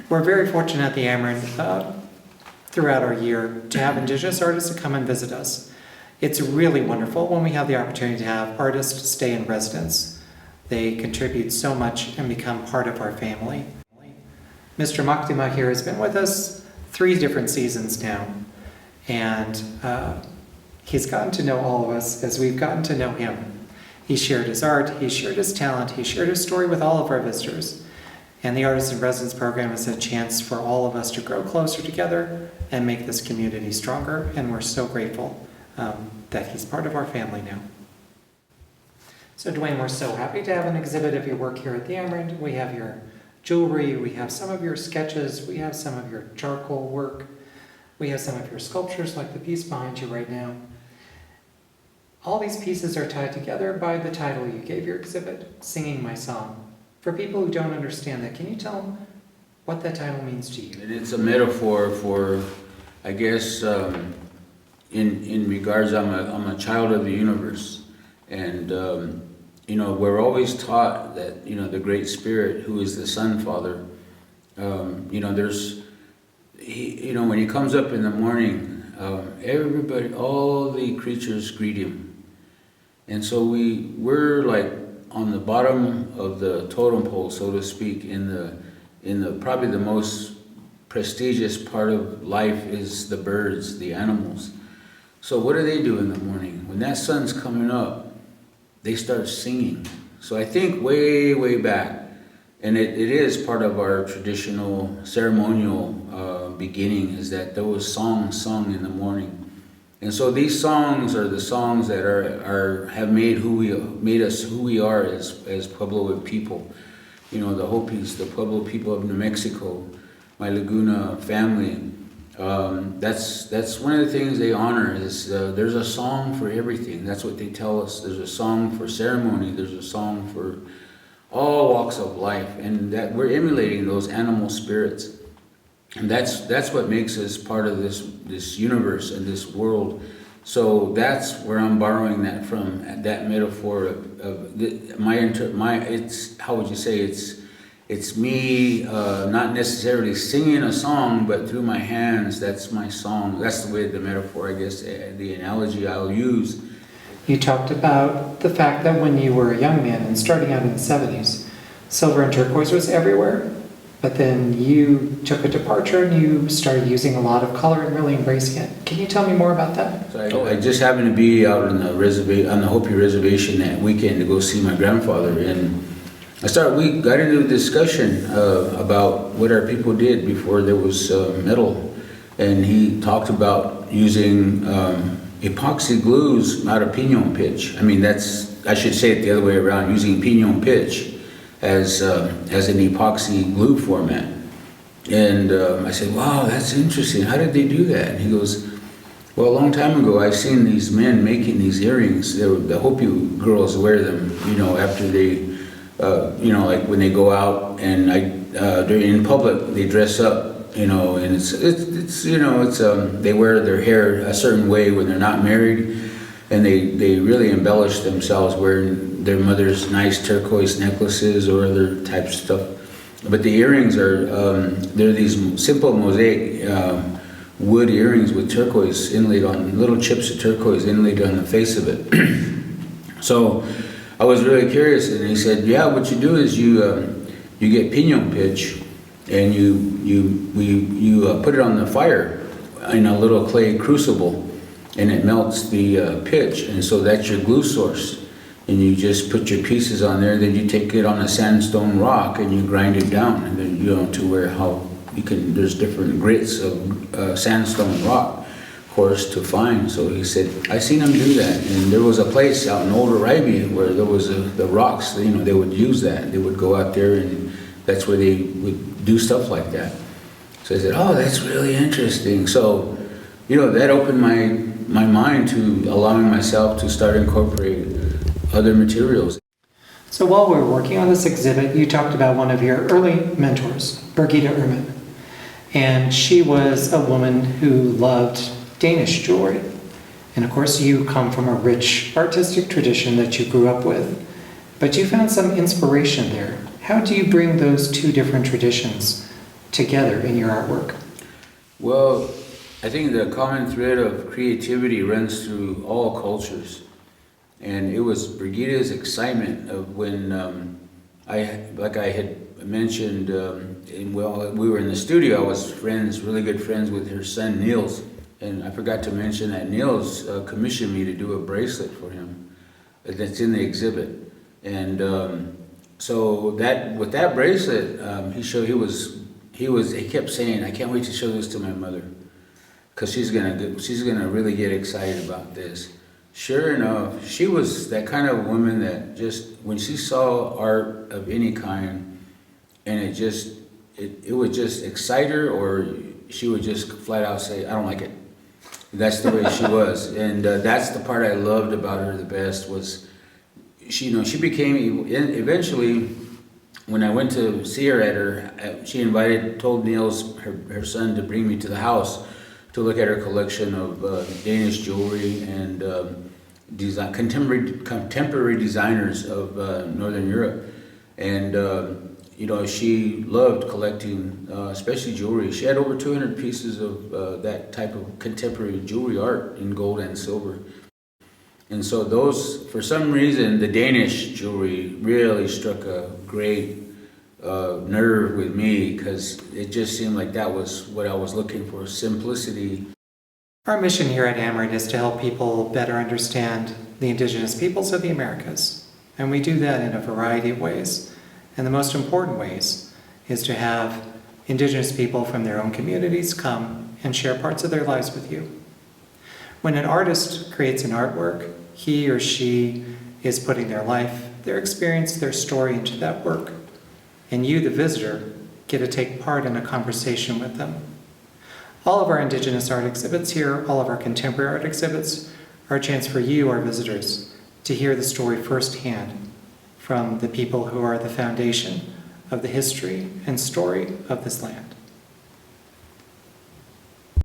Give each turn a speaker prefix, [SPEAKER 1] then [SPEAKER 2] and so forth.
[SPEAKER 1] We're very fortunate at the Amerind throughout our year to have Indigenous artists to come and visit us. It's really wonderful when we have the opportunity to have artists stay in residence. They contribute so much and become part of our family. Mr. Maktima here has been with us 3 different seasons now, and he's gotten to know all of us as we've gotten to know him. He shared his art, he shared his talent, he shared his story with all of our visitors. And the Artist in Residence program is a chance for all of us to grow closer together and make this community stronger, and we're so grateful that he's part of our family now. So Duane, we're so happy to have an exhibit of your work here at the Amerind. We have your jewelry, we have some of your sketches, we have some of your charcoal work, we have some of your sculptures like the piece behind you right now. All these pieces are tied together by the title you gave your exhibit, Singing My Song. For people who don't understand that, can you tell them what that title means to you?
[SPEAKER 2] It's a metaphor for, I guess, in regards, I'm a child of the universe, and you know, we're always taught that, you know, the Great Spirit, who is the Sun Father, you know, you know, when he comes up in the morning, everybody, all the creatures greet him. And so we're like on the bottom of the totem pole, so to speak, in the probably the most prestigious part of life is the birds, the animals. So what do they do in the morning? When that sun's coming up, they start singing. So I think way back, and it is part of our traditional ceremonial beginning, is that there was songs sung in the morning. And so these songs are the songs that have made us who we are as Pueblo people. You know, the Hopis, the Pueblo people of New Mexico, my Laguna family. That's one of the things they honor is there's a song for everything. That's what they tell us. There's a song for ceremony. There's a song for all walks of life, and that we're emulating those animal spirits. And that's what makes us part of this universe and this world. So that's where I'm borrowing that from, that metaphor of it's, how would you say, it's me not necessarily singing a song, but through my hands, that's my song. That's the way, the metaphor, I guess, the analogy I'll use.
[SPEAKER 1] You talked about the fact that when you were a young man and starting out in the 70s, silver and turquoise was everywhere. But then you took a departure and you started using a lot of color and really embracing it. Can you tell me more about that?
[SPEAKER 2] So I just happened to be out on the Hopi reservation that weekend to go see my grandfather, and we got into a discussion about what our people did before there was metal, and he talked about using epoxy glues out of pinon pitch. I mean, I should say it the other way around, using pinon pitch as an epoxy glue format. And I said, wow, that's interesting. How did they do that? And he goes, well, a long time ago, I've seen these men making these earrings. The Hopi girls wear them, you know, after they, you know, like when they go out and in public, they dress up, you know, and it's you know, they wear their hair a certain way when they're not married, and they really embellish themselves wearing their mother's nice turquoise necklaces or other types of stuff. But the earrings they're these simple mosaic wood earrings with turquoise inlaid on, little chips of turquoise inlaid on the face of it. So I was really curious, and he said, yeah, what you do is you get pinon pitch, and you put it on the fire in a little clay crucible, and it melts the pitch, and so that's your glue source. And you just put your pieces on there, then you take it on a sandstone rock and you grind it down, and then, you know, to where there's different grits of sandstone rock, of course, to find. So he said, I seen them do that, and there was a place out in Old Arabi where there was the rocks, you know, they would use that. They would go out there, and that's where they would do stuff like that. So I said, oh, that's really interesting. So, you know, that opened my mind to allowing myself to start incorporating other materials.
[SPEAKER 1] So while we were working on this exhibit, you talked about one of your early mentors, Birgitta Ehrman. And she was a woman who loved Danish jewelry. And of course, you come from a rich artistic tradition that you grew up with. But you found some inspiration there. How do you bring those two different traditions together in your artwork?
[SPEAKER 2] Well, I think the common thread of creativity runs through all cultures. And it was Brigida's excitement of when like I had mentioned, well, we were in the studio, I was really good friends with her son Niels. And I forgot to mention that Niels commissioned me to do a bracelet for him that's in the exhibit. And so with that bracelet, he kept saying, I can't wait to show this to my mother, because she's gonna really get excited about this. Sure enough, she was that kind of woman that just, when she saw art of any kind, and it would just excite her, or she would just flat out say, I don't like it. That's the way she was. And that's the part I loved about her the best was, she became, eventually, when I went to see her she told Niels, her son, to bring me to the house to look at her collection of Danish jewelry and contemporary designers of Northern Europe. And she loved collecting, especially jewelry. She had over 200 pieces of that type of contemporary jewelry art in gold and silver. And so those, for some reason, the Danish jewelry really struck a great nerve with me, because it just seemed like that was what I was looking for, simplicity.
[SPEAKER 1] Our mission here at Amerind is to help people better understand the indigenous peoples of the Americas. And we do that in a variety of ways. And the most important ways is to have indigenous people from their own communities come and share parts of their lives with you. When an artist creates an artwork, he or she is putting their life, their experience, their story into that work. And you, the visitor, get to take part in a conversation with them. All of our Indigenous art exhibits here, all of our contemporary art exhibits, are a chance for you, our visitors, to hear the story firsthand from the people who are the foundation of the history and story of this land.